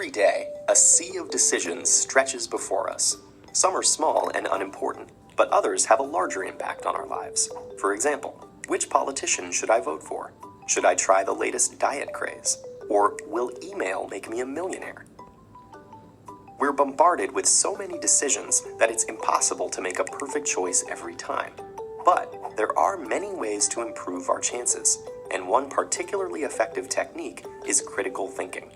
Every day, a sea of decisions stretches before us. Some are small and unimportant, but others have a larger impact on our lives. For example, which politician should I vote for? Should I try the latest diet craze? Or will email make me a millionaire? We're bombarded with so many decisions that it's impossible to make a perfect choice every time. But there are many ways to improve our chances, and one particularly effective technique is critical thinking.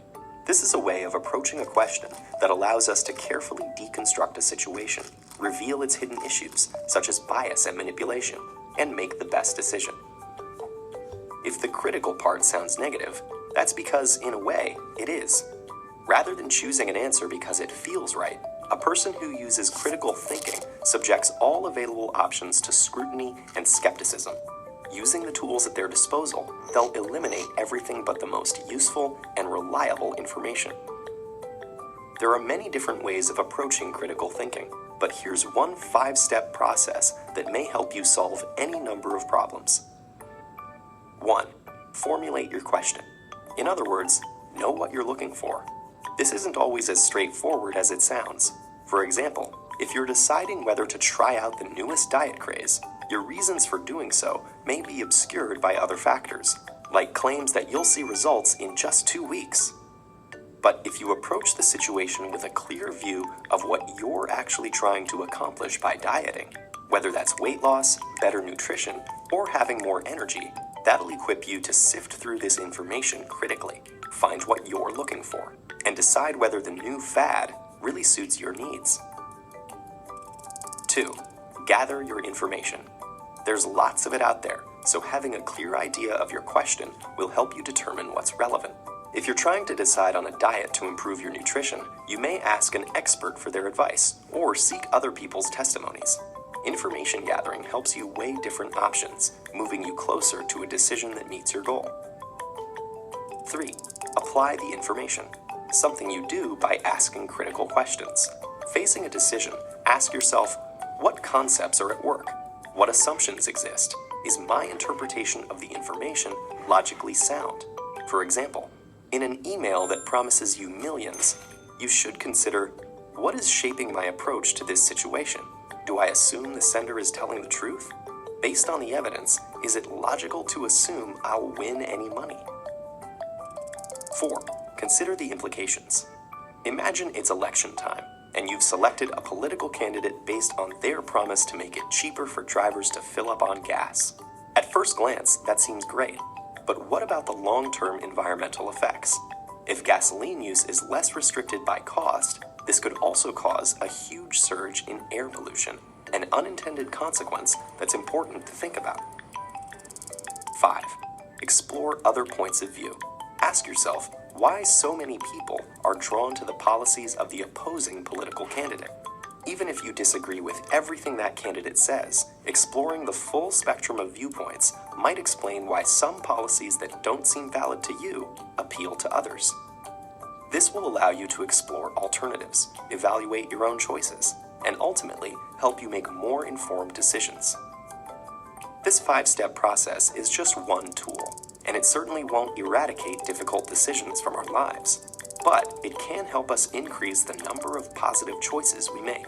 This is a way of approaching a question that allows us to carefully deconstruct a situation, reveal its hidden issues, such as bias and manipulation, and make the best decision. If the critical part sounds negative, that's because, in a way, it is. Rather than choosing an answer because it feels right, a person who uses critical thinking subjects all available options to scrutiny and skepticism. Using the tools at their disposal, they'll eliminate everything but the most useful and reliable information. There are many different ways of approaching critical thinking, but here's one 5-step process that may help you solve any number of problems. 1. Formulate your question. In other words, know what you're looking for. This isn't always as straightforward as it sounds. For example, if you're deciding whether to try out the newest diet craze, your reasons for doing so may be obscured by other factors, like claims that you'll see results in just 2 weeks. But if you approach the situation with a clear view of what you're actually trying to accomplish by dieting, whether that's weight loss, better nutrition, or having more energy, that'll equip you to sift through this information critically, find what you're looking for, and decide whether the new fad really suits your needs. 2. Gather your information. There's lots of it out there, so having a clear idea of your question will help you determine what's relevant. If you're trying to decide on a diet to improve your nutrition, you may ask an expert for their advice or seek other people's testimonies. Information gathering helps you weigh different options, moving you closer to a decision that meets your goal. 3. Apply the information, something you do by asking critical questions. Facing a decision, ask yourself, what concepts are at work? What assumptions exist? Is my interpretation of the information logically sound? For example, in an email that promises you millions, you should consider, what is shaping my approach to this situation? Do I assume the sender is telling the truth? Based on the evidence, is it logical to assume I'll win any money? 4. Consider the implications. Imagine it's election time, and you've selected a political candidate based on their promise to make it cheaper for drivers to fill up on gas. At first glance, that seems great, but what about the long-term environmental effects? If gasoline use is less restricted by cost, this could also cause a huge surge in air pollution, an unintended consequence that's important to think about. 5. Explore other points of view. Ask yourself why so many people are drawn to the policies of the opposing political candidate. Even if you disagree with everything that candidate says, exploring the full spectrum of viewpoints might explain why some policies that don't seem valid to you appeal to others. This will allow you to explore alternatives, evaluate your own choices, and ultimately help you make more informed decisions. This 5-step process is just one tool, and it certainly won't eradicate difficult decisions from our lives, but it can help us increase the number of positive choices we make.